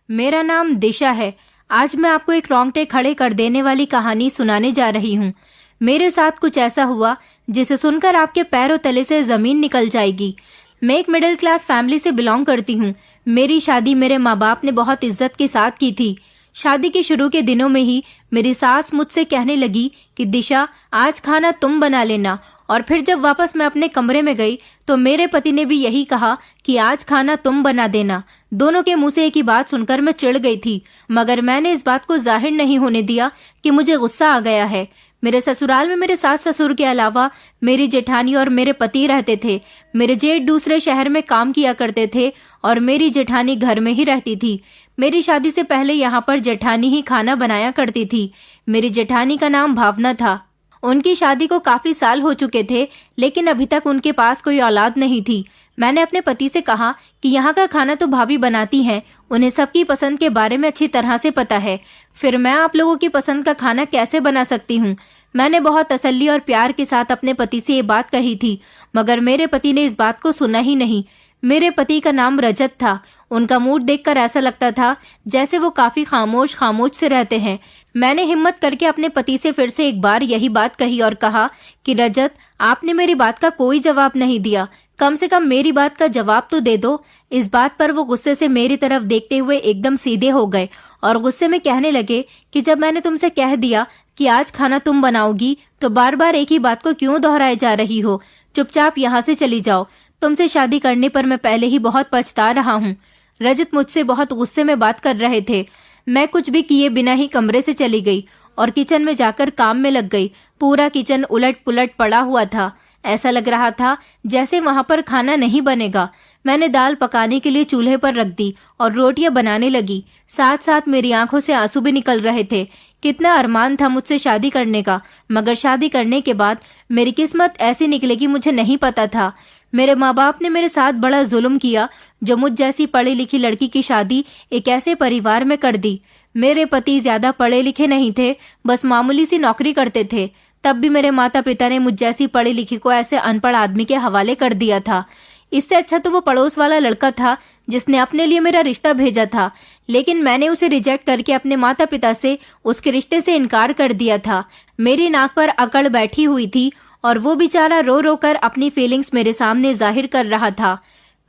मेरा नाम दिशा है। आज मैं आपको एक रोंगटे खड़े कर देने वाली कहानी सुनाने जा रही हूँ। मेरे साथ कुछ ऐसा हुआ जिसे सुनकर आपके पैरों तले से जमीन निकल जाएगी। मैं एक मिडिल क्लास फैमिली से बिलोंग करती हूँ। मेरी शादी मेरे माँ बाप ने बहुत इज्जत के साथ की थी। शादी के शुरू के दिनों में ही मेरी सास मुझसे कहने लगी कि दिशा, आज खाना तुम बना लेना। और फिर जब वापस मैं अपने कमरे में गई तो मेरे पति ने भी यही कहा कि आज खाना तुम बना देना। दोनों के मुंह से एक ही बात सुनकर मैं चिढ़ गई थी, मगर मैंने इस बात को जाहिर नहीं होने दिया कि मुझे गुस्सा आ गया है। मेरे ससुराल में मेरे सास ससुर के अलावा मेरी जेठानी और मेरे पति रहते थे। मेरे जेठ दूसरे शहर में काम किया करते थे और मेरी जेठानी घर में ही रहती थी। मेरी शादी से पहले यहाँ पर जेठानी ही खाना बनाया करती थी। मेरी जेठानी का नाम भावना था। उनकी शादी को काफी साल हो चुके थे, लेकिन अभी तक उनके पास कोई औलाद नहीं थी। मैंने अपने पति से कहा कि यहाँ का खाना तो भाभी बनाती हैं, उन्हें सबकी पसंद के बारे में अच्छी तरह से पता है, फिर मैं आप लोगों की पसंद का खाना कैसे बना सकती हूँ। मैंने बहुत तसल्ली और प्यार के साथ अपने पति से ये बात कही थी, मगर मेरे पति ने इस बात को सुना ही नहीं। मेरे पति का नाम रजत था। उनका मूड देखकर ऐसा लगता था जैसे वो काफी खामोश खामोश से रहते हैं। मैंने हिम्मत करके अपने पति से फिर से एक बार यही बात कही और कहा कि रजत, आपने मेरी बात का कोई जवाब नहीं दिया, कम से कम मेरी बात का जवाब तो दे दो। इस बात पर वो गुस्से से मेरी तरफ देखते हुए एकदम सीधे हो गए और गुस्से में कहने लगे कि जब मैंने तुमसे कह दिया कि आज खाना तुम बनाओगी तो बार बार एक ही बात को क्यों दोहराए जा रही हो। चुपचाप यहाँ से चली जाओ। तुमसे शादी करने पर मैं पहले ही बहुत पछता रहा हूँ। रजत मुझसे बहुत गुस्से में बात कर रहे थे। मैं कुछ भी किए बिना ही कमरे से चली गई और किचन में जाकर काम में लग गई। पूरा किचन उलट पुलट पड़ा हुआ था। ऐसा लग रहा था जैसे वहां पर खाना नहीं बनेगा। मैंने दाल पकाने के लिए चूल्हे पर रख दी और रोटियां बनाने लगी। साथ साथ मेरी आंखों से आंसू भी निकल रहे थे। कितना अरमान था मुझसे शादी करने का, मगर शादी करने के बाद मेरी किस्मत ऐसी निकलेगी मुझे नहीं पता था। मेरे माँ बाप ने मेरे साथ बड़ा जुल्म किया जो मुझ जैसी पढ़ी लिखी लड़की की शादी एक ऐसे परिवार में कर दी। मेरे पति ज्यादा पढ़े लिखे नहीं थे, बस मामूली सी नौकरी करते थे। तब भी मेरे माता पिता ने मुझ जैसी पढ़ी लिखी को ऐसे अनपढ़ आदमी के हवाले कर दिया था। इससे अच्छा तो वो पड़ोस वाला लड़का था जिसने अपने लिए मेरा रिश्ता भेजा था, लेकिन मैंने उसे रिजेक्ट करके अपने माता पिता से उसके रिश्ते से इनकार कर दिया था। मेरी नाक पर अकड़ बैठी हुई थी और वो बेचारा रो रो कर अपनी फीलिंग्स मेरे सामने जाहिर कर रहा था।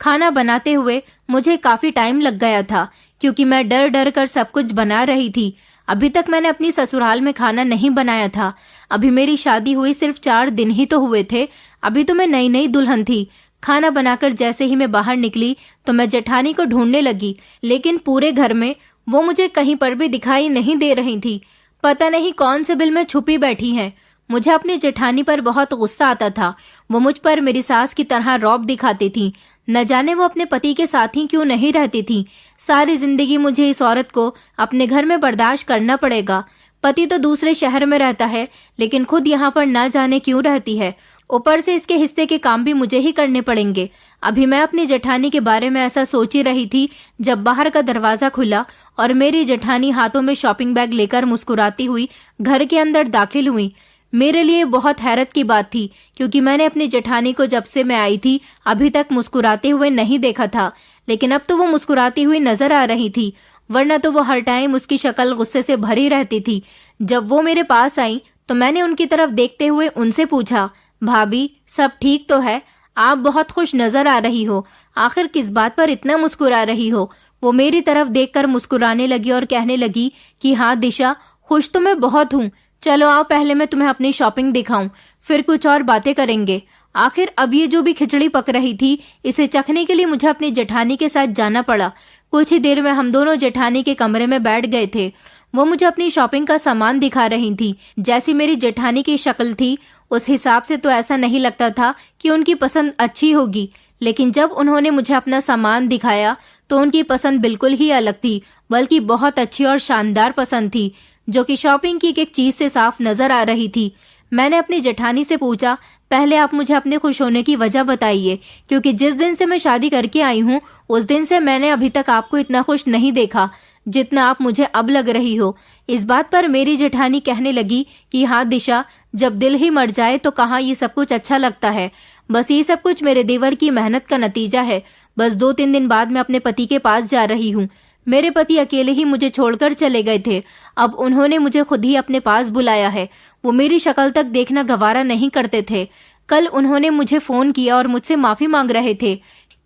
खाना बनाते हुए मुझे काफी टाइम लग गया था क्योंकि मैं डर डर कर सब कुछ बना रही थी। अभी तक मैंने अपनी ससुराल में खाना नहीं बनाया था। अभी मेरी शादी हुई सिर्फ 4 दिन ही तो हुए थे। अभी तो मैं नई नई दुल्हन थी। खाना बनाकर जैसे ही मैं बाहर निकली तो मैं जेठानी को ढूंढने लगी, लेकिन पूरे घर में वो मुझे कहीं पर भी दिखाई नहीं दे रही थी। पता नहीं कौन से बिल में छुपी बैठी हैं। मुझे अपनी जेठानी पर बहुत गुस्सा आता था। वो मुझ पर मेरी सास की तरह रौब दिखाती थी। न जाने वो अपने पति के साथ ही क्यों नहीं रहती थी। सारी जिंदगी मुझे इस औरत को अपने घर में बर्दाश्त करना पड़ेगा। पति तो दूसरे शहर में रहता है, लेकिन खुद यहाँ पर न जाने क्यों रहती है। ऊपर से इसके हिस्से के काम भी मुझे ही करने पड़ेंगे। अभी मैं अपनी जेठानी के बारे में ऐसा सोच ही रही थी जब बाहर का दरवाजा खुला और मेरी जेठानी हाथों में शॉपिंग बैग लेकर मुस्कुराती हुई घर के अंदर दाखिल हुई। मेरे लिए बहुत हैरत की बात थी क्योंकि मैंने अपनी जेठानी को जब से मैं आई थी अभी तक मुस्कुराते हुए नहीं देखा था, लेकिन अब तो वो मुस्कुराती हुई नजर आ रही थी, वरना तो वो हर टाइम उसकी शक्ल गुस्से से भरी रहती थी। जब वो मेरे पास आई तो मैंने उनकी तरफ देखते हुए उनसे पूछा, भाभी सब ठीक तो है? आप बहुत खुश नजर आ रही हो, आखिर किस बात पर इतना मुस्कुरा रही हो? वो मेरी तरफ देखकर मुस्कुराने लगी और कहने लगी कि हाँ दिशा, खुश तो मैं बहुत हूँ। चलो आओ पहले मैं तुम्हें अपनी शॉपिंग दिखाऊं, फिर कुछ और बातें करेंगे। आखिर अब ये जो भी खिचड़ी पक रही थी इसे चखने के लिए मुझे अपनी जेठानी के साथ जाना पड़ा। कुछ ही देर में हम दोनों जेठानी के कमरे में बैठ गए थे। वो मुझे अपनी शॉपिंग का सामान दिखा रही थी। जैसी मेरी जेठानी की शक्ल थी उस हिसाब से तो ऐसा नहीं लगता था कि उनकी पसंद अच्छी होगी, लेकिन जब उन्होंने मुझे अपना सामान दिखाया तो उनकी पसंद बिल्कुल ही अलग थी, बल्कि बहुत अच्छी और शानदार पसंद थी जो कि शॉपिंग की एक चीज से साफ नजर आ रही थी। मैंने अपनी जेठानी से पूछा, पहले आप मुझे अपने खुश होने की वजह बताइए, क्योंकि जिस दिन से मैं शादी करके आई हूँ उस दिन से मैंने अभी तक आपको इतना खुश नहीं देखा जितना आप मुझे अब लग रही हो। इस बात पर मेरी जेठानी कहने लगी कि हाँ दिशा, जब दिल ही मर जाए तो कहाँ ये सब कुछ अच्छा लगता है। बस ये सब कुछ मेरे देवर की मेहनत का नतीजा है। बस 2-3 दिन बाद मैं अपने पति के पास जा रही हूँ। मेरे पति अकेले ही मुझे छोड़कर चले गए थे। अब उन्होंने मुझे खुद ही अपने पास बुलाया है। वो मेरी शक्ल तक देखना गवारा नहीं करते थे। कल उन्होंने मुझे फोन किया और मुझसे माफी मांग रहे थे।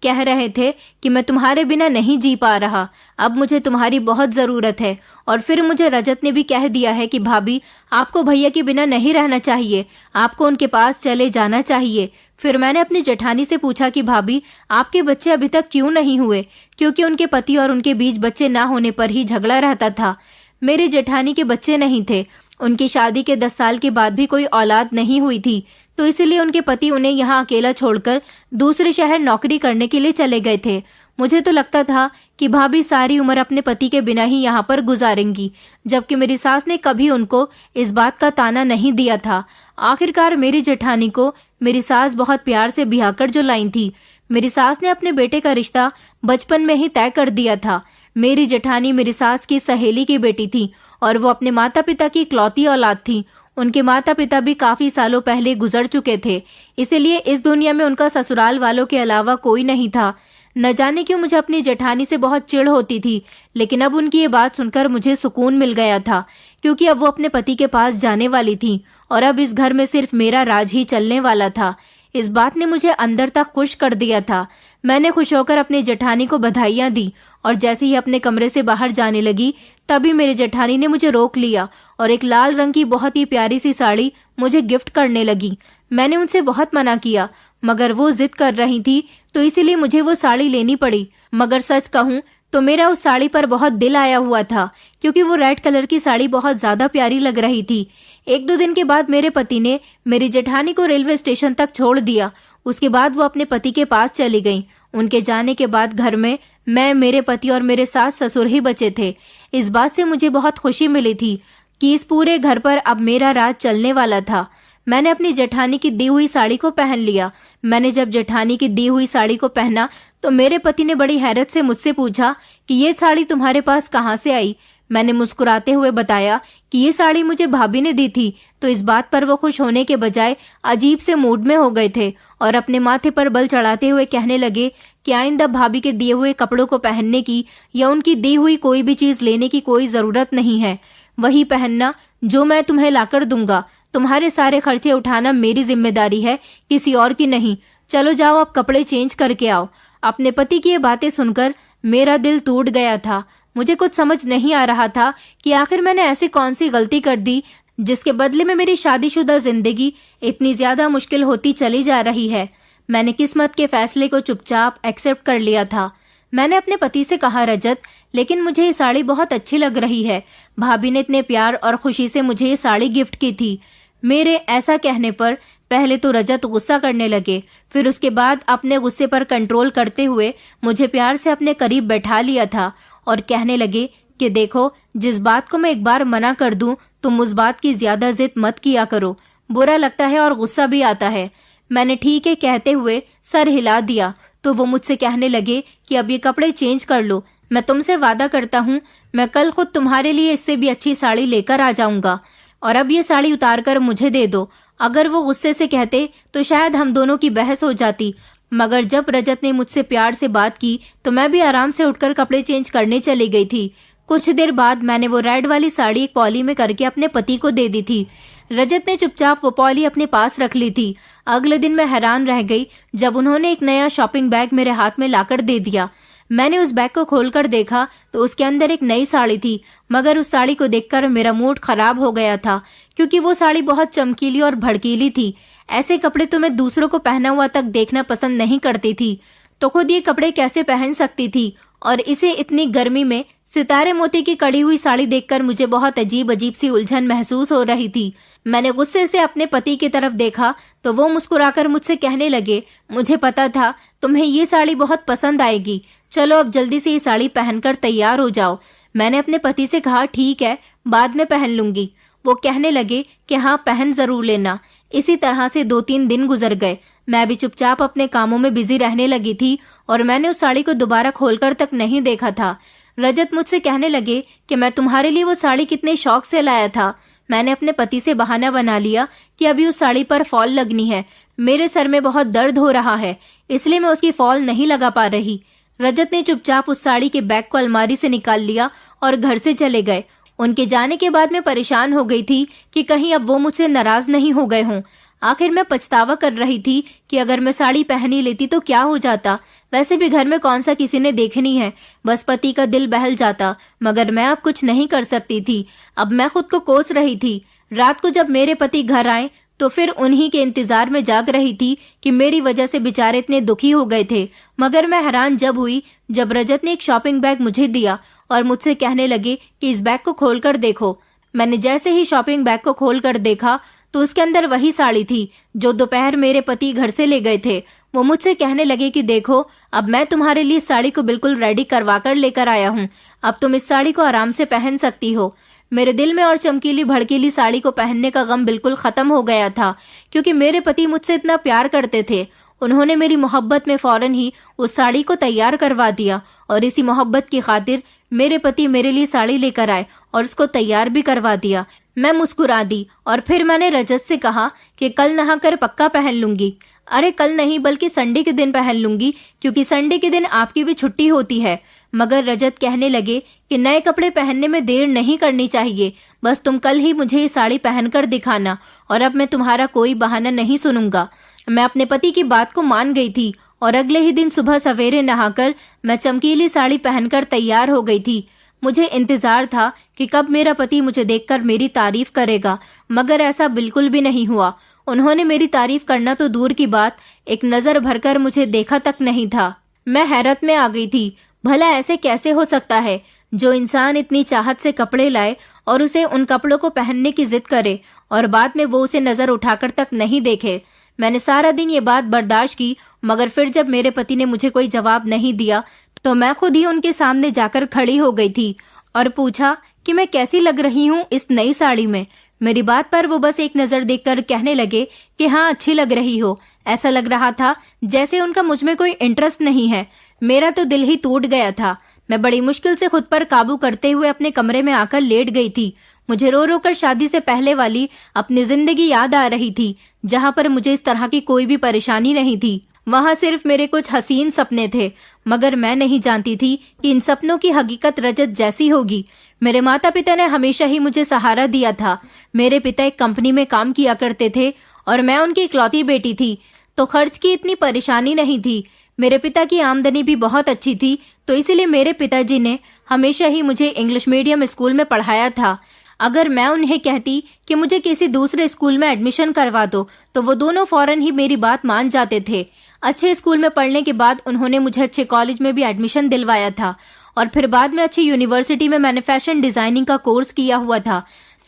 कह रहे थे कि मैं तुम्हारे बिना नहीं जी पा रहा, अब मुझे तुम्हारी बहुत जरूरत है। और फिर मुझे रजत ने भी कह दिया है कि भाभी, आपको भैया के बिना नहीं रहना चाहिए, आपको उनके पास चले जाना चाहिए। फिर मैंने अपनी जेठानी से पूछा कि भाभी, आपके बच्चे अभी तक क्यों नहीं हुए? क्योंकि उनके पति और उनके बीच बच्चे ना होने पर ही झगड़ा रहता था। मेरी जेठानी के बच्चे नहीं थे। उनकी शादी के 10 साल के बाद भी कोई औलाद नहीं हुई थी, तो इसलिए उनके पति उन्हें यहाँ अकेला छोड़कर दूसरे शहर नौकरी करने के लिए चले गए थे। मुझे तो लगता था कि भाभी सारी उम्र अपने पति के बिना ही यहाँ पर गुजारेंगी, जबकि मेरी सास ने कभी उनको इस बात का ताना नहीं दिया था। आखिरकार मेरी जेठानी को मेरी सास बहुत प्यार से ब्याह कर जो लाई थी। मेरी सास ने अपने बेटे का रिश्ता बचपन में ही तय कर दिया था। मेरी जेठानी मेरी सास की सहेली की बेटी थी और वो अपने माता पिता की इकलौती औलाद थी। उनके माता पिता भी काफी सालों पहले गुजर चुके थे, इसलिए इस दुनिया में उनका ससुराल वालों के अलावा कोई नहीं था। न जाने क्यों मुझे अपनी जेठानी से बहुत चिढ़ होती थी, लेकिन अब उनकी ये बात सुनकर मुझे सुकून मिल गया था, क्योंकि अब वो अपने पति के पास जाने वाली थी और अब इस घर में सिर्फ मेरा राज ही चलने वाला था। इस बात ने मुझे अंदर तक खुश कर दिया था। मैंने खुश होकर अपनी जेठानी को बधाइयां दी और जैसे ही अपने कमरे से बाहर जाने लगी, तभी मेरी जेठानी ने मुझे रोक लिया और एक लाल रंग की बहुत ही प्यारी सी साड़ी मुझे गिफ्ट करने लगी। मैंने उनसे बहुत मना किया, मगर वो जिद कर रही थी, तो इसीलिए मुझे वो साड़ी लेनी पड़ी। मगर सच कहूँ तो मेरा उस साड़ी पर बहुत दिल आया हुआ था, क्योंकि वो रेड कलर की साड़ी बहुत ज्यादा प्यारी लग रही थी। 1-2 दिन के बाद मेरे पति ने मेरी जेठानी को रेलवे स्टेशन तक छोड़ दिया। उसके बाद वो अपने पति के पास चली गई। उनके जाने के बाद घर में मैं, मेरे पति और मेरे सास ससुर ही बचे थे। इस बात से मुझे बहुत खुशी मिली थी कि इस पूरे घर पर अब मेरा राज चलने वाला था। मैंने अपनी जेठानी की दी हुई साड़ी को पहन लिया। मैंने जब जेठानी की दी हुई साड़ी को पहना तो मेरे पति ने बड़ी हैरत से मुझसे पूछा कि ये साड़ी तुम्हारे पास कहाँ से आई? मैंने मुस्कुराते हुए बताया कि ये साड़ी मुझे भाभी ने दी थी। तो इस बात पर वो खुश होने के बजाय अजीब से मूड में हो गए थे और अपने माथे पर बल चढ़ाते हुए कहने लगे कि आइंदा भाभी के दिए हुए कपड़ों को पहनने की या उनकी दी हुई कोई भी चीज लेने की कोई जरूरत नहीं है। वही पहनना जो मैं तुम्हें लाकर दूंगा। तुम्हारे सारे खर्चे उठाना मेरी जिम्मेदारी है, किसी और की नहीं। चलो जाओ, अब कपड़े चेंज करके आओ। अपने पति की ये बातें सुनकर मेरा दिल टूट गया था। मुझे कुछ समझ नहीं आ रहा था कि आखिर मैंने ऐसी कौन सी गलती कर दी जिसके बदले में मेरी शादीशुदा जिंदगी इतनी ज्यादा मुश्किल होती चली जा रही है। मैंने किस्मत के फैसले को चुपचाप एक्सेप्ट कर लिया था। मैंने अपने पति से कहा, रजत, लेकिन मुझे ये साड़ी बहुत अच्छी लग रही है। भाभी ने इतने प्यार और खुशी से मुझे ये साड़ी गिफ्ट की थी। मेरे ऐसा कहने पर पहले तो रजत गुस्सा करने लगे, फिर उसके बाद अपने गुस्से पर कंट्रोल करते हुए मुझे प्यार से अपने करीब बैठा लिया था और कहने लगे कि देखो, जिस बात को मैं एक बार मना कर दूं, तुम उस बात की ज्यादा जिद मत किया करो। बुरा लगता है और गुस्सा भी आता है। मैंने ठीक है कहते हुए सर हिला दिया तो वो मुझसे कहने लगे कि अब ये कपड़े चेंज कर लो। मैं तुमसे वादा करता हूँ, मैं कल खुद तुम्हारे लिए इससे भी अच्छी साड़ी लेकर आ जाऊंगा और अब ये साड़ी उतार कर मुझे दे दो। अगर वो गुस्से से कहते तो शायद हम दोनों की बहस हो जाती, मगर जब रजत ने मुझसे प्यार से बात की तो मैं भी आराम से उठकर कपड़े चेंज करने चली गई थी। कुछ देर बाद मैंने वो रेड वाली साड़ी एक पॉली में करके अपने पति को दे दी थी। रजत ने चुपचाप वो पॉली अपने पास रख ली थी। अगले दिन मैं हैरान रह गई जब उन्होंने एक नया शॉपिंग बैग मेरे हाथ में लाकर दे दिया। मैंने उस बैग को खोलकर देखा तो उसके अंदर एक नई साड़ी थी, मगर उस साड़ी को देखकर मेरा मूड खराब हो गया था, क्योंकि वो साड़ी बहुत चमकीली और भड़कीली थी। ऐसे कपड़े तो मैं दूसरों को पहना हुआ तक देखना पसंद नहीं करती थी, तो खुद ये कपड़े कैसे पहन सकती थी? और इसे इतनी गर्मी में सितारे मोती की कड़ी हुई साड़ी देखकर मुझे बहुत अजीब अजीब सी उलझन महसूस हो रही थी। मैंने गुस्से से अपने पति की तरफ देखा तो वो मुस्कुराकर मुझसे कहने लगे, मुझे पता था तुम्हें ये साड़ी बहुत पसंद आएगी, चलो अब जल्दी से ये साड़ी पहनकर तैयार हो जाओ। मैंने अपने पति से कहा, ठीक है, बाद में पहन लूंगी। वो कहने लगे कि हाँ, पहन जरूर लेना। इसी तरह से 2-3 दिन गुजर गए। मैं भी चुपचाप अपने कामों में बिजी रहने लगी थी और मैंने उस साड़ी को दोबारा खोलकर तक नहीं देखा था। रजत मुझसे कहने लगे कि मैं तुम्हारे लिए वो साड़ी कितने शौक से लाया था। मैंने अपने पति से बहाना बना लिया कि अभी उस साड़ी पर फॉल लगनी है। मेरे सर में बहुत दर्द हो रहा है, इसलिए मैं उसकी फॉल नहीं लगा पा रही। रजत ने चुपचाप उस साड़ी के बैग को अलमारी से निकाल लिया और घर से चले गए। उनके जाने के बाद मैं परेशान हो गई थी कि कहीं अब वो मुझसे नाराज नहीं हो गए हों। आखिर मैं पछतावा कर रही थी कि अगर मैं साड़ी पहन ही लेती तो क्या हो जाता। वैसे भी घर में कौन सा किसी ने देखनी है, बस पति का दिल बहल जाता। मगर मैं अब कुछ नहीं कर सकती थी। अब मैं खुद को कोस रही थी। रात को जब मेरे पति घर आए तो फिर उन्हीं के इंतजार में जाग रही थी कि मेरी वजह से बेचारे इतने दुखी हो गए थे। मगर मैं हैरान जब हुई जब रजत ने एक शॉपिंग बैग मुझे दिया और मुझसे कहने लगे कि इस बैग को खोलकर देखो। मैंने जैसे ही शॉपिंग बैग को खोलकर देखा तो उसके अंदर वही साड़ी थी जो दोपहर मेरे पति घर से ले गए थे। वो मुझसे कहने लगे कि देखो, अब मैं तुम्हारे लिए इस साड़ी को बिल्कुल रेडी करवा कर लेकर आया हूँ। अब तुम इस साड़ी को आराम से पहन सकती हो। मेरे दिल में और चमकीली भड़कीली साड़ी को पहनने का गम बिल्कुल खत्म हो गया था, क्योंकि मेरे पति मुझसे इतना प्यार करते थे। उन्होंने मेरी मोहब्बत में फौरन ही उस साड़ी को तैयार करवा दिया और इसी मोहब्बत की खातिर मेरे पति मेरे लिए साड़ी लेकर आए और उसको तैयार भी करवा दिया। मैं मुस्कुरा दी और फिर मैंने रजत से कहा कि कल नहाकर पक्का पहन लूंगी। अरे कल नहीं, बल्कि संडे के दिन पहन लूंगी, क्योंकि संडे के दिन आपकी भी छुट्टी होती है। मगर रजत कहने लगे कि नए कपड़े पहनने में देर नहीं करनी चाहिए, बस तुम कल ही मुझे ये साड़ी पहनकर दिखाना और अब मैं तुम्हारा कोई बहाना नहीं सुनूंगा। मैं अपने पति की बात को मान गई थी और अगले ही दिन सुबह सवेरे नहाकर मैं चमकीली साड़ी पहनकर तैयार हो गई थी। मुझे इंतजार था कि कब मेरा पति मुझे देखकर मेरी तारीफ करेगा, मगर ऐसा बिल्कुल भी नहीं हुआ। उन्होंने मेरी तारीफ करना तो दूर की बात, एक नजर भरकर मुझे देखा तक नहीं था। मैं हैरत में आ गई थी। भला ऐसे कैसे हो सकता है जो इंसान इतनी चाहत से कपड़े लाए और उसे उन कपड़ों को पहनने की जिद करे और बाद में वो उसे नजर उठाकर तक नहीं देखे। मैंने सारा दिन ये बात बर्दाश्त की, मगर फिर जब मेरे पति ने मुझे कोई जवाब नहीं दिया तो मैं खुद ही उनके सामने जाकर खड़ी हो गई थी और पूछा कि मैं कैसी लग रही हूँ इस नई साड़ी में। मेरी बात पर वो बस एक नजर देखकर कहने लगे कि हाँ, अच्छी लग रही हो। ऐसा लग रहा था जैसे उनका मुझ में कोई इंटरेस्ट नहीं है। मेरा तो दिल ही टूट गया था। मैं बड़ी मुश्किल से खुद पर काबू करते हुए अपने कमरे में आकर लेट गई थी। मुझे रो रो कर शादी से पहले वाली अपनी जिंदगी याद आ रही थी, जहाँ पर मुझे इस तरह की कोई भी परेशानी नहीं थी। वहाँ सिर्फ मेरे कुछ हसीन सपने थे, मगर मैं नहीं जानती थी कि इन सपनों की हकीकत रजत जैसी होगी। मेरे माता पिता ने हमेशा ही मुझे सहारा दिया था। मेरे पिता एक कंपनी में काम किया करते थे और मैं उनकी इकलौती बेटी थी, तो खर्च की इतनी परेशानी नहीं थी। मेरे पिता की आमदनी भी बहुत अच्छी थी, तो इसीलिए मेरे पिताजी ने हमेशा ही मुझे इंग्लिश मीडियम स्कूल में पढ़ाया था। अगर मैं उन्हें कहती कि मुझे किसी दूसरे स्कूल में एडमिशन करवा दो तो वो दोनों फौरन ही मेरी बात मान जाते थे। अच्छे स्कूल में पढ़ने के बाद उन्होंने मुझे अच्छे कॉलेज में भी एडमिशन दिलवाया था और फिर बाद में अच्छी यूनिवर्सिटी में मैंने फैशन डिजाइनिंग का कोर्स किया हुआ था,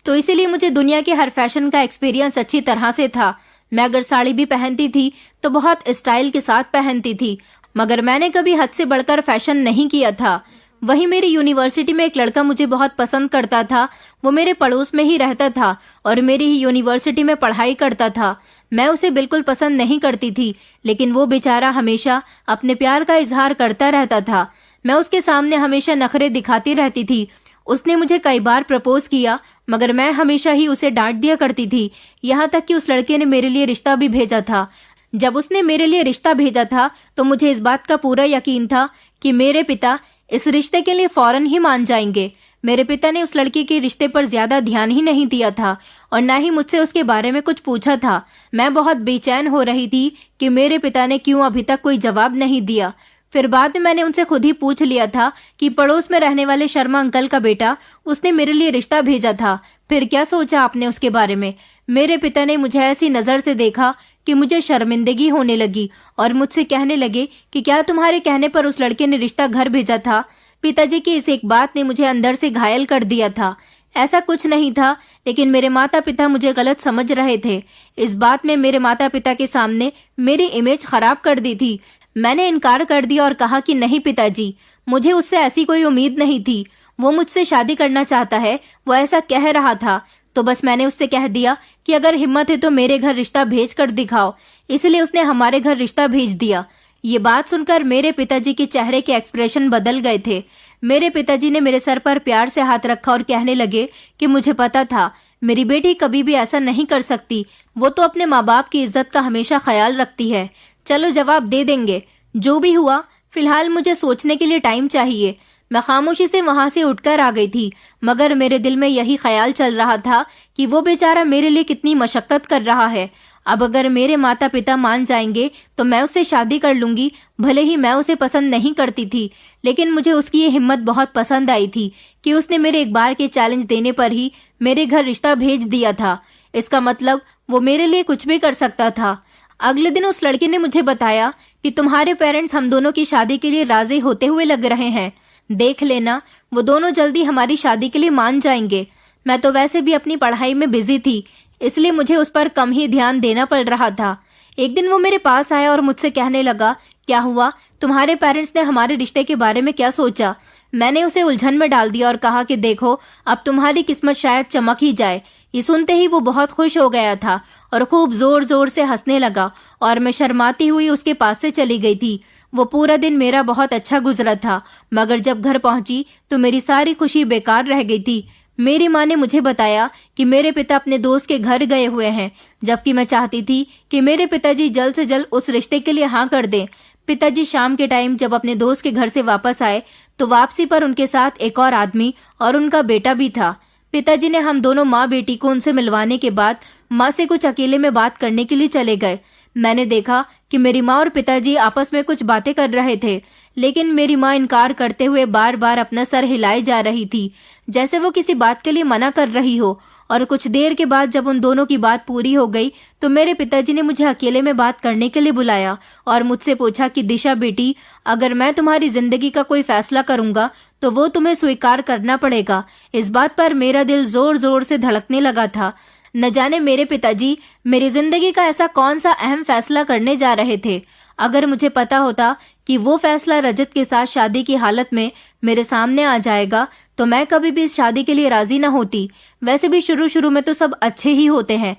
तो इसीलिए मुझे दुनिया के हर फैशन का एक्सपीरियंस अच्छी तरह से था। मैं अगर साड़ी भी पहनती थी तो बहुत स्टाइल के साथ पहनती थी, मगर मैंने कभी हद से बढ़कर फैशन नहीं किया था। वहीं मेरी यूनिवर्सिटी में एक लड़का मुझे बहुत पसंद करता था। वो मेरे पड़ोस में ही रहता था और मेरी ही यूनिवर्सिटी में पढ़ाई करता था। मैं उसे बिल्कुल पसंद नहीं करती थी, लेकिन वो बेचारा हमेशा अपने प्यार का इजहार करता रहता था। मैं उसके सामने हमेशा नखरे दिखाती रहती थी। उसने मुझे कई बार प्रपोज किया, मगर मैं हमेशा ही उसे डांट दिया करती थी। यहाँ तक कि उस लड़के ने मेरे लिए रिश्ता भी भेजा था। जब उसने मेरे लिए रिश्ता भेजा था तो मुझे इस बात का पूरा यकीन था कि मेरे पिता इस रिश्ते के लिए फौरन ही मान जाएंगे। मेरे पिता ने उस लड़की के रिश्ते पर ज्यादा ध्यान ही नहीं दिया था और न ही मुझसे उसके बारे में कुछ पूछा था। मैं बहुत बेचैन हो रही थी कि मेरे पिता ने क्यों अभी तक कोई जवाब नहीं दिया। फिर बाद में मैंने उनसे खुद ही पूछ लिया था कि पड़ोस में रहने वाले शर्मा अंकल का बेटा, उसने मेरे लिए रिश्ता भेजा था। फिर क्या सोचा आपने उसके बारे में? मेरे पिता ने मुझे ऐसी नजर से देखा कि मुझे शर्मिंदगी होने लगी और मुझसे कहने लगे कि क्या तुम्हारे कहने पर उस लड़के ने रिश्ता घर भेजा था? पिताजी की इस एक बात ने मुझे अंदर से घायल कर दिया था। ऐसा कुछ नहीं था, लेकिन मेरे माता पिता मुझे गलत समझ रहे थे। इस बात में मेरे माता पिता के सामने मेरी इमेज खराब कर दी थी। मैंने इनकार कर दिया और कहा कि नहीं पिताजी, मुझे उससे ऐसी कोई उम्मीद नहीं थी। वो मुझसे शादी करना चाहता है, वो ऐसा कह रहा था, तो बस मैंने उससे कह दिया कि अगर हिम्मत है तो मेरे घर रिश्ता भेज कर दिखाओ। इसलिए उसने हमारे घर रिश्ता भेज दिया। ये बात सुनकर मेरे पिताजी के चेहरे के एक्सप्रेशन बदल गए थे। मेरे पिताजी ने मेरे सर पर प्यार से हाथ रखा और कहने लगे कि मुझे पता था मेरी बेटी कभी भी ऐसा नहीं कर सकती। वो तो अपने माँ बाप की इज्जत का हमेशा ख्याल रखती है। चलो जवाब दे देंगे। जो भी हुआ फिलहाल मुझे सोचने के लिए टाइम चाहिए। मैं खामोशी से वहां से उठकर आ गई थी, मगर मेरे दिल में यही ख्याल चल रहा था कि वो बेचारा मेरे लिए कितनी मशक्कत कर रहा है। अब अगर मेरे माता पिता मान जाएंगे तो मैं उससे शादी कर लूंगी। भले ही मैं उसे पसंद नहीं करती थी, लेकिन मुझे उसकी ये हिम्मत बहुत पसंद आई थी कि उसने मेरे एक बार के चैलेंज देने पर ही मेरे घर रिश्ता भेज दिया था। इसका मतलब वो मेरे लिए कुछ भी कर सकता था। अगले दिन उस लड़के ने मुझे बताया कि तुम्हारे पेरेंट्स हम दोनों की शादी के लिए राजी होते हुए लग रहे हैं। देख लेना, वो दोनों जल्दी हमारी शादी के लिए मान जाएंगे। मैं तो वैसे भी अपनी पढ़ाई में बिजी थी, इसलिए मुझे उस पर कम ही ध्यान देना पड़ रहा था। एक दिन वो मेरे पास आया और मुझसे कहने लगा, क्या हुआ, तुम्हारे पेरेंट्स ने हमारे रिश्ते के बारे में क्या सोचा? मैंने उसे उलझन में डाल दिया और कहा कि देखो, अब तुम्हारी किस्मत शायद चमक ही जाए। ये सुनते ही वो बहुत खुश हो गया था और खूब जोर जोर से हंसने लगा और मैं शर्माती हुई उसके पास से चली गई थी। वो पूरा दिन मेरा बहुत अच्छा गुजरा था, मगर जब घर पहुंची तो मेरी सारी खुशी बेकार रह गई थी। मेरी माँ ने मुझे बताया कि मेरे पिता अपने दोस्त के घर गए हुए हैं, जबकि मैं चाहती थी कि मेरे पिताजी जल्द से जल्द उस रिश्ते के लिए हाँ कर दें। पिताजी शाम के टाइम जब अपने दोस्त के घर से वापस आए तो वापसी पर उनके साथ एक और आदमी और उनका बेटा भी था। पिताजी ने हम दोनों माँ बेटी को उनसे मिलवाने के बाद माँ से कुछ अकेले में बात करने के लिए चले गए। मैंने देखा कि मेरी माँ और पिताजी आपस में कुछ बातें कर रहे थे, लेकिन मेरी माँ इनकार करते हुए बार बार अपना सर हिलाए जा रही थी, जैसे वो किसी बात के लिए मना कर रही हो। और कुछ देर के बाद जब उन दोनों की बात पूरी हो गई तो मेरे पिताजी ने मुझे अकेले में बात करने के लिए बुलाया और मुझसे पूछा कि दिशा बेटी, अगर मैं तुम्हारी जिंदगी का कोई फैसला करूंगा तो वो तुम्हें स्वीकार करना पड़ेगा। इस बात पर मेरा दिल जोर जोर से धड़कने लगा था। न जाने मेरे पिताजी मेरी जिंदगी का ऐसा कौन सा अहम फैसला करने जा रहे थे। अगर मुझे पता होता कि वो फैसला रजत के साथ शादी की हालत में मेरे सामने आ जाएगा तो मैं कभी भी इस शादी के लिए राजी न होती। वैसे भी शुरू शुरू में तो सब अच्छे ही होते हैं,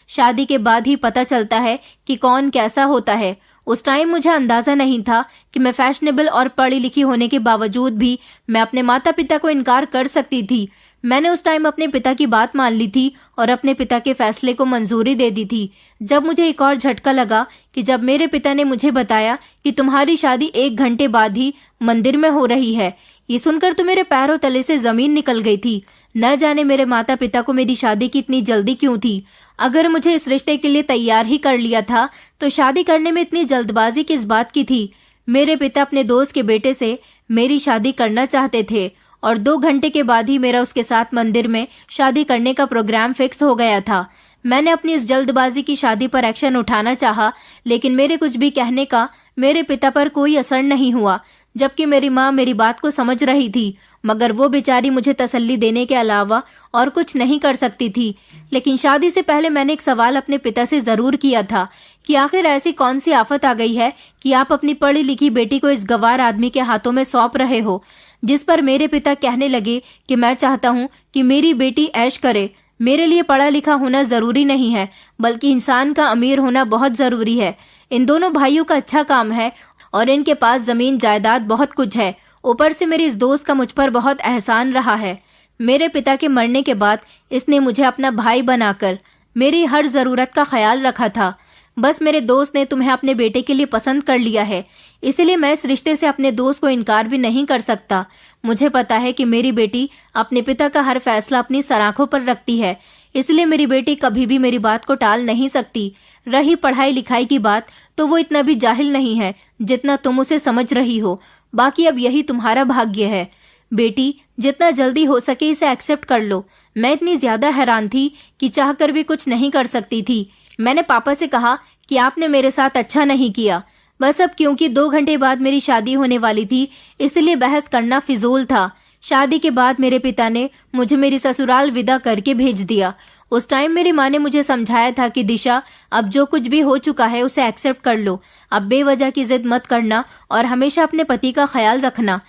शादी के बाद ही पता चलता है कि कौन कैसा होता है। उस टाइम मुझे अंदाजा नहीं था कि मैं फैशनेबल और पढ़ी लिखी होने के बावजूद भी मैं अपने माता पिता को इनकार कर सकती थी। मैंने उस टाइम अपने पिता की बात मान ली थी और अपने पिता के फैसले को मंजूरी दे दी थी। जब मुझे एक और झटका लगा कि जब मेरे पिता ने मुझे बताया कि तुम्हारी शादी 1 घंटे बाद ही मंदिर में हो रही है। ये सुनकर तो मेरे पैरों तले से जमीन निकल गई थी। न जाने मेरे माता पिता को मेरी शादी की इतनी जल्दी क्यों थी। अगर मुझे इस रिश्ते के लिए तैयार ही कर लिया था तो शादी करने में इतनी जल्दबाजी किस बात की थी। मेरे पिता अपने दोस्त के बेटे से मेरी शादी करना चाहते थे और 2 घंटे के बाद ही मेरा उसके साथ मंदिर में शादी करने का प्रोग्राम फिक्स हो गया था। मैंने अपनी इस जल्दबाजी की शादी पर एक्शन उठाना चाहा, लेकिन मेरे कुछ भी कहने का मेरे पिता पर कोई असर नहीं हुआ। जबकि मेरी माँ मेरी बात को समझ रही थी, मगर वो बेचारी मुझे तसल्ली देने के अलावा और कुछ नहीं कर सकती थी। लेकिन शादी से पहले मैंने एक सवाल अपने पिता से जरूर किया था कि आखिर ऐसी कौन सी आफत आ गई है कि आप अपनी पढ़ी लिखी बेटी को इस गवार आदमी के हाथों में सौंप रहे हो। जिस पर मेरे पिता कहने लगे कि मैं चाहता हूँ कि मेरी बेटी ऐश करे। मेरे लिए पढ़ा लिखा होना जरूरी नहीं है, बल्कि इंसान का अमीर होना बहुत जरूरी है। इन दोनों भाइयों का अच्छा काम है और इनके पास जमीन जायदाद बहुत कुछ है। ऊपर से मेरी इस दोस्त का मुझ पर बहुत एहसान रहा है। मेरे पिता के मरने के बाद इसने मुझे अपना भाई बनाकर मेरी हर जरूरत का ख्याल रखा था। बस मेरे दोस्त ने तुम्हें अपने बेटे के लिए पसंद कर लिया है, इसलिए मैं इस रिश्ते से अपने दोस्त को इनकार भी नहीं कर सकता। मुझे पता है कि मेरी बेटी अपने पिता का हर फैसला अपनी सराखों पर रखती है, इसलिए मेरी बेटी कभी भी मेरी बात को टाल नहीं सकती। रही पढ़ाई लिखाई की बात, तो वो इतना भी जाहिल नहीं है जितना तुम उसे समझ रही हो। बाकी अब यही तुम्हारा भाग्य है। बेटी, जितना जल्दी हो सके इसे एक्सेप्ट कर लो। मैं इतनी ज्यादा हैरान थी कि चाहकर भी कुछ नहीं कर सकती थी। मैंने पापा से कहा कि आपने मेरे साथ अच्छा नहीं किया। बस अब क्योंकि 2 घंटे बाद मेरी शादी होने वाली थी, इसलिए बहस करना फिजूल था। शादी के बाद मेरे पिता ने मुझे मेरी ससुराल विदा करके भेज दिया। उस टाइम मेरी माँ ने मुझे समझाया था कि दिशा, अब जो कुछ भी हो चुका है उसे एक्सेप्ट कर लो। अब बेवजह की जिद मत करना और हमेशा अपने पति का ख्याल रखना।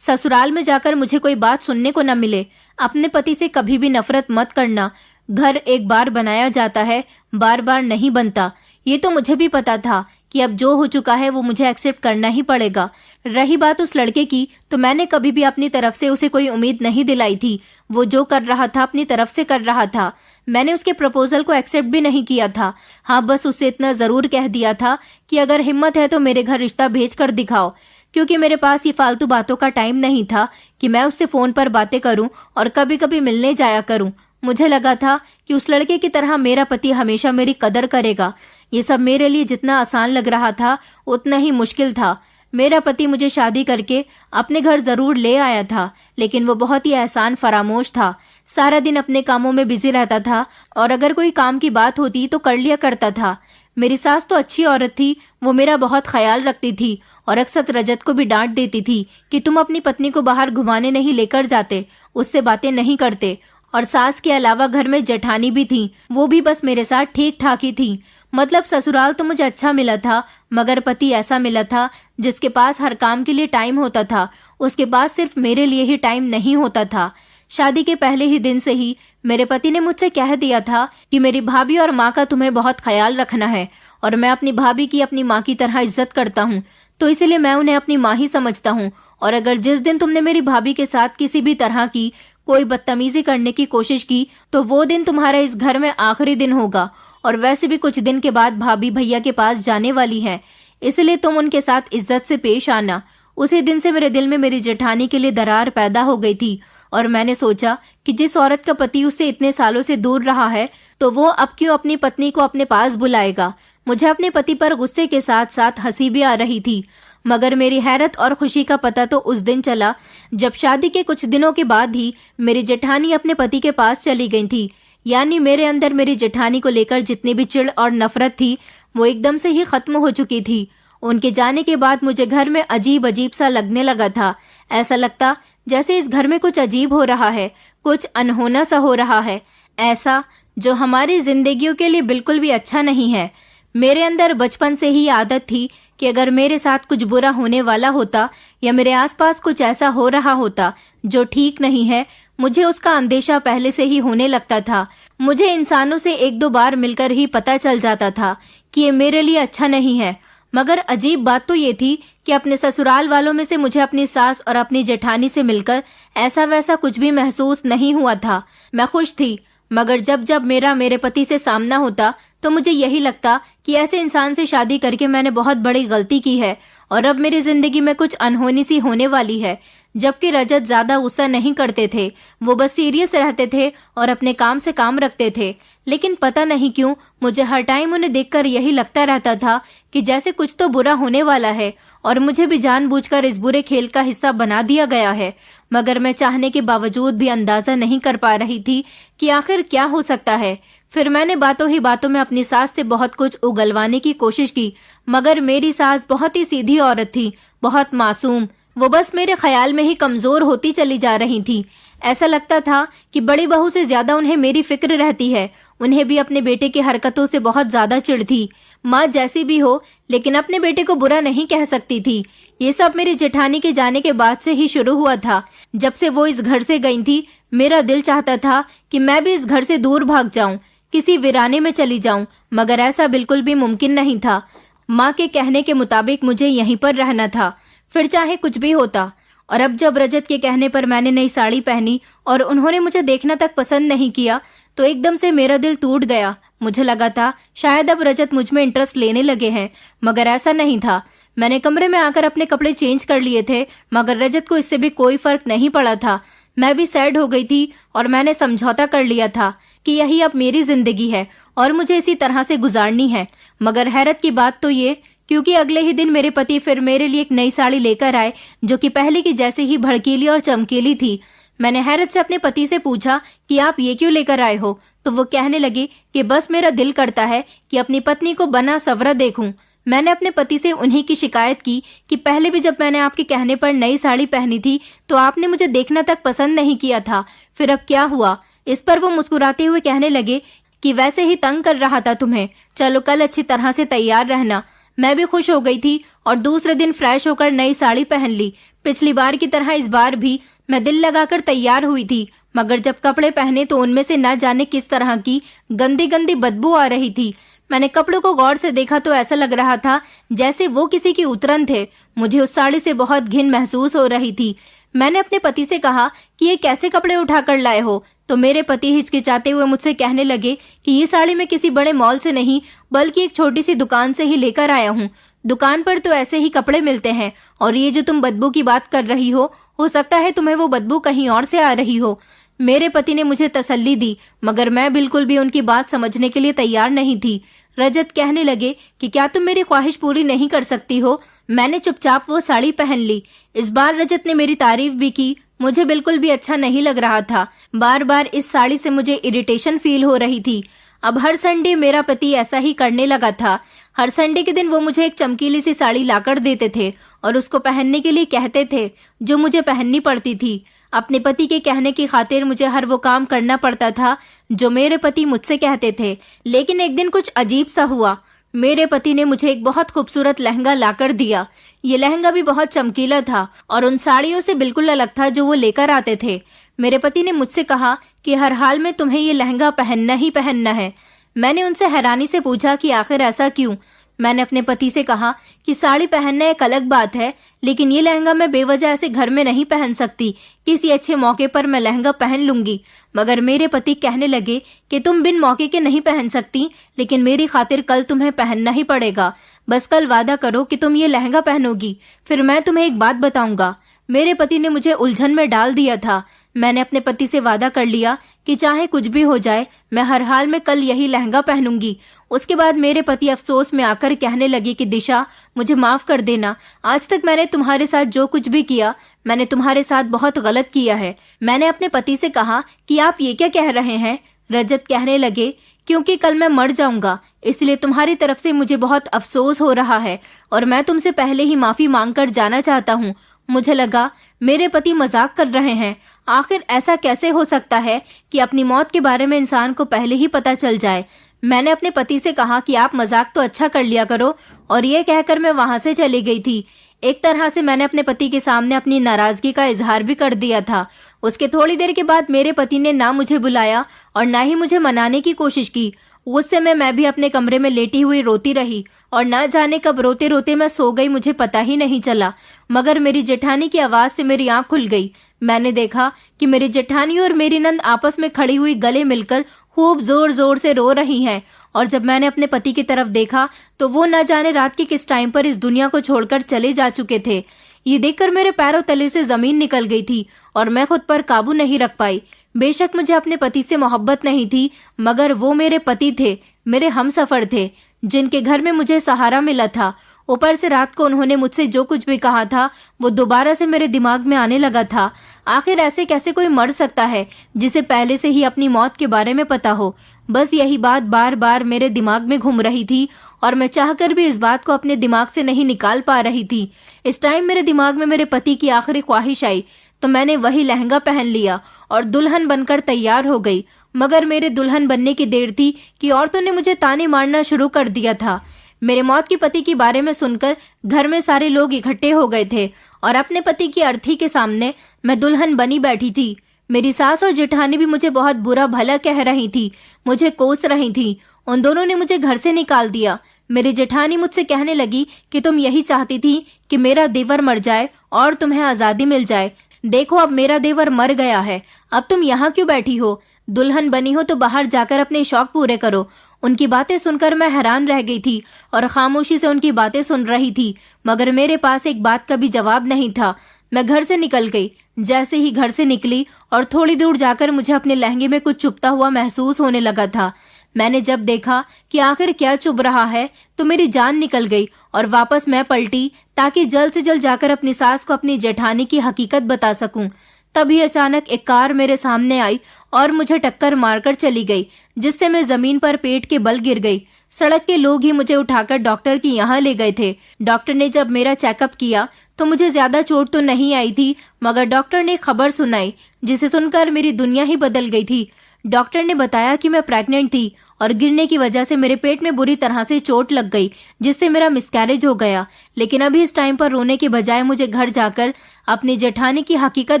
ससुराल में जाकर मुझे कोई बात सुनने को न मिले। अपने पति से कभी भी नफरत मत करना। घर एक बार बनाया जाता है, बार बार नहीं बनता। ये तो मुझे भी पता था कि अब जो हो चुका है वो मुझे एक्सेप्ट करना ही पड़ेगा। रही बात उस लड़के की, तो मैंने कभी भी अपनी तरफ से उसे कोई उम्मीद नहीं दिलाई थी। वो जो कर रहा था अपनी तरफ से कर रहा था। मैंने उसके प्रपोजल को एक्सेप्ट भी नहीं किया था। हाँ, बस उसे इतना जरूर कह दिया था कि अगर हिम्मत है तो मेरे घर रिश्ता भेज कर दिखाओ। क्योंकि मेरे पास ये फालतू बातों का टाइम नहीं था कि मैं उससे फोन पर बातें करूं और कभी कभी मिलने जाया करूं। मुझे लगा था कि उस लड़के की तरह मेरा पति हमेशा मेरी कदर करेगा। ये सब मेरे लिए जितना आसान लग रहा था उतना ही मुश्किल था। मेरा पति मुझे शादी करके अपने घर जरूर ले आया था, लेकिन वो बहुत ही एहसान फरामोश था। सारा दिन अपने कामों में बिजी रहता था और अगर कोई काम की बात होती तो कर लिया करता था। मेरी सास तो अच्छी औरत थी, वो मेरा बहुत ख्याल रखती थी और अक्सर रजत को भी डांट देती थी कि तुम अपनी पत्नी को बाहर घुमाने नहीं लेकर जाते, उससे बातें नहीं करते। और सास के अलावा घर में जेठानी भी थी, वो भी बस मेरे साथ ठीक ठाक ही थी। मतलब ससुराल तो मुझे अच्छा मिला था, मगर पति ऐसा मिला था जिसके पास हर काम के लिए टाइम होता था, उसके पास सिर्फ मेरे लिए ही टाइम नहीं होता था। शादी के पहले ही दिन से ही मेरे पति ने मुझसे कह दिया था कि मेरी भाभी और माँ का तुम्हें बहुत ख्याल रखना है और मैं अपनी भाभी की अपनी माँ की तरह इज्जत करता हूँ, तो इसलिए मैं उन्हें अपनी माँ ही समझता हूँ। और अगर जिस दिन तुमने मेरी भाभी के साथ किसी भी तरह की कोई बदतमीजी करने की कोशिश की तो वो दिन तुम्हारा इस घर में आखिरी दिन होगा। और वैसे भी कुछ दिन के बाद भाभी भैया के पास जाने वाली है, इसलिए तुम उनके साथ इज्जत से पेश आना। उसी दिन से मेरे दिल में मेरी जेठानी के लिए दरार पैदा हो गई थी और मैंने सोचा कि जिस औरत का पति उससे इतने सालों से दूर रहा है तो वो अब क्यों अपनी पत्नी को अपने पास बुलाएगा। मुझे अपने पति पर गुस्से के साथ साथ हंसी भी आ रही थी, मगर मेरी हैरत और खुशी का पता तो उस दिन चला जब शादी के कुछ दिनों के बाद ही मेरी जेठानी अपने पति के पास चली गई थी। यानी मेरे अंदर मेरी जेठानी को लेकर जितनी भी चिढ़ और नफरत थी वो एकदम से ही खत्म हो चुकी थी। उनके जाने के बाद मुझे घर में अजीब अजीब सा लगने लगा था। ऐसा लगता जैसे इस घर में कुछ अजीब हो रहा है, कुछ अनहोना सा हो रहा है, ऐसा जो हमारी जिंदगियों के लिए बिल्कुल भी अच्छा नहीं है। मेरे अंदर बचपन से ही आदत थी कि अगर मेरे साथ कुछ बुरा होने वाला होता या मेरे आसपास कुछ ऐसा हो रहा होता जो ठीक नहीं है, मुझे उसका अंदेशा पहले से ही होने लगता था। मुझे इंसानों से एक दो बार मिलकर ही पता चल जाता था कि ये मेरे लिए अच्छा नहीं है। मगर अजीब बात तो ये थी कि अपने ससुराल वालों में से मुझे अपनी सास और अपनी जेठानी से मिलकर ऐसा वैसा कुछ भी महसूस नहीं हुआ था। मैं खुश थी, मगर जब जब मेरे पति से सामना होता तो मुझे यही लगता कि ऐसे इंसान से शादी करके मैंने बहुत बड़ी गलती की है और अब मेरी जिंदगी में कुछ अनहोनी सी होने वाली है। जबकि रजत ज्यादा गुस्सा नहीं करते थे, वो बस सीरियस रहते थे और अपने काम से काम रखते थे। लेकिन पता नहीं क्यों मुझे हर टाइम उन्हें देखकर यही लगता रहता था कि जैसे कुछ तो बुरा होने वाला है और मुझे भी जानबूझकर इस बुरे खेल का हिस्सा बना दिया गया है। मगर मैं चाहने के बावजूद भी अंदाजा नहीं कर पा रही थी कि आखिर क्या हो सकता है। फिर मैंने बातों ही बातों में अपनी सास से बहुत कुछ उगलवाने की कोशिश की, मगर मेरी सास बहुत ही सीधी औरत थी, बहुत मासूम। वो बस मेरे ख्याल में ही कमजोर होती चली जा रही थी। ऐसा लगता था कि बड़ी बहू से ज्यादा उन्हें मेरी फिक्र रहती है। उन्हें भी अपने बेटे की हरकतों से बहुत ज्यादा चिढ़ थी। माँ जैसी भी हो, लेकिन अपने बेटे को बुरा नहीं कह सकती थी। ये सब मेरी जेठानी के जाने के बाद से ही शुरू हुआ था। जब से वो इस घर से गई थी, मेरा दिल चाहता था कि मैं भी इस घर से दूर भाग जाऊं, किसी वीराने में चली जाऊं, मगर ऐसा बिल्कुल भी मुमकिन नहीं था। माँ के कहने के मुताबिक मुझे यहीं पर रहना था, फिर चाहे कुछ भी होता। और अब जब रजत के कहने पर मैंने नई साड़ी पहनी और उन्होंने मुझे देखना तक पसंद नहीं किया तो एकदम से मेरा दिल टूट गया। मुझे लगा था शायद अब रजत मुझ में इंटरेस्ट लेने लगे हैं, मगर ऐसा नहीं था। मैंने कमरे में आकर अपने कपड़े चेंज कर लिए थे, मगर रजत को इससे भी कोई फर्क नहीं पड़ा था। मैं भी सैड हो गई थी और मैंने समझौता कर लिया था कि यही अब मेरी जिंदगी है और मुझे इसी तरह से गुजारनी है। मगर हैरत की बात तो ये, क्योंकि अगले ही दिन मेरे पति फिर मेरे लिए एक नई साड़ी लेकर आए जो कि पहले की जैसे ही भड़कीली और चमकीली थी। मैंने हैरत से अपने पति से पूछा कि आप ये क्यों लेकर आए हो, तो वो कहने लगे कि बस मेरा दिल करता है कि अपनी पत्नी को बना सवरा देखूं। मैंने अपने पति से उन्हीं की शिकायत की कि पहले भी जब मैंने आपके कहने पर नई साड़ी पहनी थी तो आपने मुझे देखना तक पसंद नहीं किया था, फिर अब क्या हुआ। इस पर वो मुस्कुराते हुए कहने लगे कि वैसे ही तंग कर रहा था तुम्हें, चलो कल अच्छी तरह से तैयार रहना। मैं भी खुश हो गई थी और दूसरे दिन फ्रेश होकर नई साड़ी पहन ली। पिछली बार की तरह इस बार भी मैं दिल लगाकर तैयार हुई थी, मगर जब कपड़े पहने तो उनमें से न जाने किस तरह की गंदी गंदी बदबू आ रही थी। मैंने कपड़ों को गौर से देखा तो ऐसा लग रहा था जैसे वो किसी की उतरन थे। मुझे उस साड़ी से बहुत घिन महसूस हो रही थी। मैंने अपने पति से कहा कि ये कैसे कपड़े उठाकर लाए हो, तो मेरे पति हिचकिचाते हुए मुझसे कहने लगे कि ये साड़ी मैं किसी बड़े मॉल से नहीं बल्कि एक छोटी सी दुकान से ही लेकर आया हूँ। दुकान पर तो ऐसे ही कपड़े मिलते हैं और ये जो तुम बदबू की बात कर रही हो सकता है तुम्हें वो बदबू कहीं और से आ रही हो। मेरे पति ने मुझे तसल्ली दी, मगर मैं बिल्कुल भी उनकी बात समझने के लिए तैयार नहीं थी। रजत कहने लगे कि क्या तुम मेरी ख्वाहिश पूरी नहीं कर सकती हो? मैंने चुपचाप वो साड़ी पहन ली। इस बार रजत ने मेरी तारीफ भी की। मुझे बिल्कुल भी अच्छा नहीं लग रहा था। बार बार इस साड़ी से मुझे इरिटेशन फील हो रही थी। अब हर संडे मेरा पति ऐसा ही करने लगा था। हर संडे के दिन वो मुझे एक चमकीली सी साड़ी लाकर देते थे और उसको पहनने के लिए कहते थे, जो मुझे पहननी पड़ती थी। अपने पति के कहने की खातिर मुझे हर वो काम करना पड़ता था जो मेरे पति मुझसे कहते थे। लेकिन एक दिन कुछ अजीब सा हुआ। मेरे पति ने मुझे एक बहुत खूबसूरत लहंगा लाकर दिया। ये लहंगा भी बहुत चमकीला था और उन साड़ियों से बिल्कुल अलग था जो वो लेकर आते थे। मेरे पति ने मुझसे कहा कि हर हाल में तुम्हें ये लहंगा पहनना ही पहनना है। मैंने उनसे हैरानी से पूछा कि आखिर ऐसा क्यों? मैंने अपने पति से कहा कि साड़ी पहनना एक अलग बात है, लेकिन ये लहंगा मैं बेवजह ऐसे घर में नहीं पहन सकती। किसी अच्छे मौके पर मैं लहंगा पहन लूंगी। मगर मेरे पति कहने लगे कि तुम बिन मौके के नहीं पहन सकती, लेकिन मेरी खातिर कल तुम्हें पहनना ही पड़ेगा। बस कल वादा करो कि तुम ये लहंगा पहनोगी, फिर मैं तुम्हें एक बात बताऊंगा। मेरे पति ने मुझे उलझन में डाल दिया था। मैंने अपने पति से वादा कर लिया कि चाहे कुछ भी हो जाए, मैं हर हाल में कल यही लहंगा पहनूंगी। उसके बाद मेरे पति अफसोस में आकर कहने लगे कि दिशा, मुझे माफ कर देना। आज तक मैंने तुम्हारे साथ जो कुछ भी किया, मैंने तुम्हारे साथ बहुत गलत किया है। मैंने अपने पति से कहा कि आप ये क्या कह रहे हैं? रजत कहने लगे, क्योंकि कल मैं मर जाऊंगा, इसलिए तुम्हारी तरफ से मुझे बहुत अफसोस हो रहा है और मैं तुमसे पहले ही माफी मांग कर जाना चाहता हूँ। मुझे लगा मेरे पति मजाक कर रहे हैं। आखिर ऐसा कैसे हो सकता है कि अपनी मौत के बारे में इंसान को पहले ही पता चल जाए? मैंने अपने पति से कहा कि आप मजाक तो अच्छा कर लिया करो, और ये कहकर मैं वहां से चली गई थी। एक तरह से मैंने अपने पति के सामने अपनी नाराजगी का इजहार भी कर दिया था। उसके थोड़ी देर के बाद मेरे पति ने ना मुझे बुलाया और ना ही मुझे मनाने की कोशिश की। उस समय मैं भी अपने कमरे में लेटी हुई रोती रही और ना जाने कब रोते रोते मैं सो गई, मुझे पता ही नहीं चला। मगर मेरी जेठानी की आवाज से मेरी आंख खुल गई। मैंने देखा कि मेरी जेठानी और मेरी नंद आपस में खड़ी हुई गले मिलकर खूब जोर जोर से रो रही हैं। और जब मैंने अपने पति की तरफ देखा तो वो न जाने रात के किस टाइम पर इस दुनिया को छोड़कर चले जा चुके थे। ये देखकर मेरे पैरों तले से जमीन निकल गई थी और मैं खुद पर काबू नहीं रख पाई। बेशक मुझे अपने पति से मोहब्बत नहीं थी, मगर वो मेरे पति थे, मेरे हमसफर थे, जिनके घर में मुझे सहारा मिला था। ऊपर से रात को उन्होंने मुझसे जो कुछ भी कहा था वो दोबारा से मेरे दिमाग में आने लगा था। आखिर ऐसे कैसे कोई मर सकता है जिसे पहले से ही अपनी मौत के बारे में पता हो? बस यही बात बार बार मेरे दिमाग में घूम रही थी और मैं चाहकर भी इस बात को अपने दिमाग से नहीं निकाल पा रही थी। इस टाइम मेरे दिमाग में मेरे पति की आखिरी ख्वाहिश आई तो मैंने वही लहंगा पहन लिया और दुल्हन बनकर तैयार हो गई। मगर मेरे दुल्हन बनने की देर थी कि औरतों ने मुझे ताने मारना शुरू कर दिया था। मेरे मौत के पति के बारे में सुनकर घर में सारे लोग इकट्ठे हो गए थे और अपने पति की अर्थी के सामने मैं दुल्हन बनी बैठी थी। मेरी सास और जेठानी भी मुझे बहुत बुरा भला कह रही थी, मुझे कोस रही थी। उन दोनों ने मुझे घर से निकाल दिया। मेरी जेठानी मुझसे कहने लगी कि तुम यही चाहती थी कि मेरा देवर मर जाए और तुम्हें आजादी मिल जाए। देखो अब मेरा देवर मर गया है, अब तुम यहाँ क्यों बैठी हो? दुल्हन बनी हो तो बाहर जाकर अपने शौक पूरे करो। उनकी बातें सुनकर मैं हैरान रह गई थी और खामोशी से उनकी बातें सुन रही थी, मगर मेरे पास एक बात का भी जवाब नहीं था। मैं घर से निकल गई। जैसे ही घर से निकली और थोड़ी दूर जाकर मुझे अपने लहंगे में कुछ चुभता हुआ महसूस होने लगा था। मैंने जब देखा कि आखिर क्या चुभ रहा है तो मेरी जान निकल गई और वापस मैं पलटी ताकि जल्द से जल्द जाकर अपनी सास को अपनी जेठानी की हकीकत बता सकूं। तभी अचानक एक कार मेरे सामने आई और मुझे टक्कर मारकर चली गई, जिससे मैं जमीन पर पेट के बल गिर गई। सड़क के लोग ही मुझे उठाकर डॉक्टर के यहाँ ले गए थे। डॉक्टर ने जब मेरा चेकअप किया तो मुझे ज्यादा चोट तो नहीं आई थी, मगर डॉक्टर ने खबर सुनाई जिसे सुनकर मेरी दुनिया ही बदल गई थी। डॉक्टर ने बताया कि मैं प्रेग्नेंट थी और गिरने की वजह से मेरे पेट में बुरी तरह से चोट लग गई, जिससे मेरा मिसकैरेज हो गया। लेकिन अभी इस टाइम पर रोने के बजाय मुझे घर जाकर अपनी जेठानी की हकीकत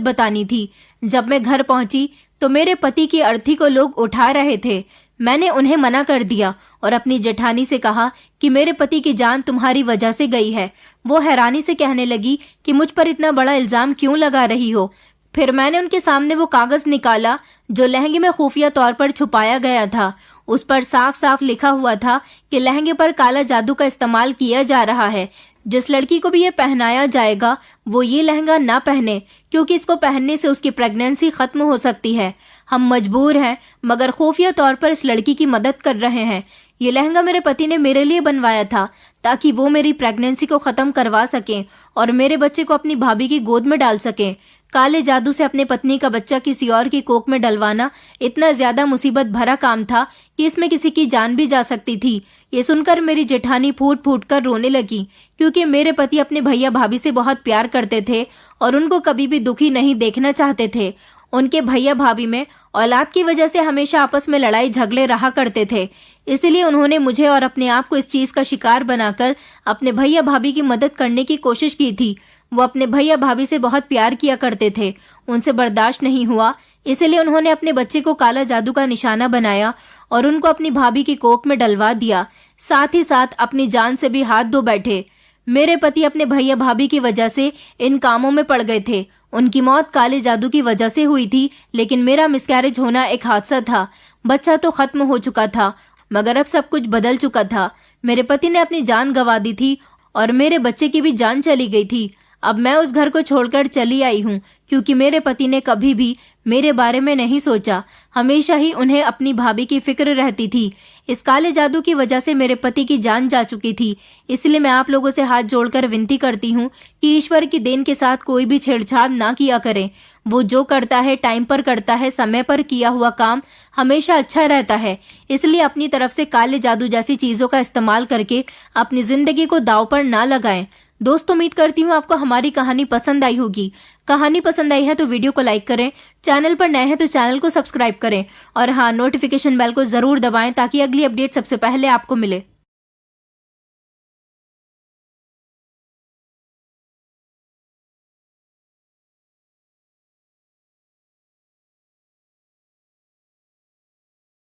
बतानी थी। जब मैं घर पहुंची तो मेरे पति की अर्थी को लोग उठा रहे थे। मैंने उन्हें मना कर दिया और अपनी जेठानी से कहा कि मेरे पति की जान तुम्हारी वजह से गई है। वो हैरानी से कहने लगी कि मुझ पर इतना बड़ा इल्जाम क्यों लगा रही हो। फिर मैंने उनके सामने वो कागज निकाला जो लहंगे में खुफिया तौर पर छुपाया गया था। उस पर साफ साफ लिखा हुआ था कि लहंगे पर काला जादू का इस्तेमाल किया जा रहा है, जिस लड़की को भी ये पहनाया जाएगा वो ये लहंगा ना पहने, क्योंकि इसको पहनने से उसकी प्रेगनेंसी खत्म हो सकती है। हम मजबूर हैं, मगर खुफिया तौर पर इस लड़की की मदद कर रहे हैं। ये लहंगा मेरे पति ने मेरे लिए बनवाया था ताकि वो मेरी प्रेगनेंसी को खत्म करवा सकें और मेरे बच्चे को अपनी भाभी की गोद में डाल सकें। काले जादू से अपने पत्नी का बच्चा किसी और की कोख में डलवाना इतना ज्यादा मुसीबत भरा काम था कि इसमें किसी की जान भी जा सकती थी। ये सुनकर मेरी जेठानी फूट फूट कर रोने लगी, क्योंकि मेरे पति अपने भैया भाभी से बहुत प्यार करते थे और उनको कभी भी दुखी नहीं देखना चाहते थे। उनके भैया भाभी में औलाद की वजह से हमेशा आपस में लड़ाई झगड़े रहा करते थे। इसलिए उन्होंने मुझे और अपने आप को इस चीज का शिकार बनाकर अपने भैया भाभी की मदद करने की कोशिश की थी। वो अपने भैया भाभी से बहुत प्यार किया करते थे, उनसे बर्दाश्त नहीं हुआ, इसलिए उन्होंने अपने बच्चे को काला जादू का निशाना बनाया और उनको अपनी भाभी की कोख में डलवा दिया। साथ ही साथ अपनी जान से भी हाथ धो बैठे। मेरे पति अपने भैया भाभी की वजह से इन कामों में पड़ गए थे। उनकी मौत काले जादू की वजह से हुई थी, लेकिन मेरा मिसकैरेज होना एक हादसा था। बच्चा तो खत्म हो चुका था, मगर अब सब कुछ बदल चुका था। मेरे पति ने अपनी जान गंवा दी थी और मेरे बच्चे की भी जान चली गई थी। अब मैं उस घर को छोड़कर चली आई हूँ, क्योंकि मेरे पति ने कभी भी मेरे बारे में नहीं सोचा। हमेशा ही उन्हें अपनी भाभी की फिक्र रहती थी। इस काले जादू की वजह से मेरे पति की जान जा चुकी थी। इसलिए मैं आप लोगों से हाथ जोड़कर विनती करती हूँ कि ईश्वर की देन के साथ कोई भी छेड़छाड़ ना किया करें। वो जो करता है टाइम पर करता है, समय पर किया हुआ काम हमेशा अच्छा रहता है। इसलिए अपनी तरफ से काले जादू जैसी चीजों का इस्तेमाल करके अपनी जिंदगी को दांव पर ना लगाएं। दोस्तों, उम्मीद करती हूँ आपको हमारी कहानी पसंद आई होगी। कहानी पसंद आई है तो वीडियो को लाइक करें, चैनल पर नए हैं तो चैनल को सब्सक्राइब करें और हाँ, नोटिफिकेशन बेल को जरूर दबाएं ताकि अगली अपडेट सबसे पहले आपको मिले।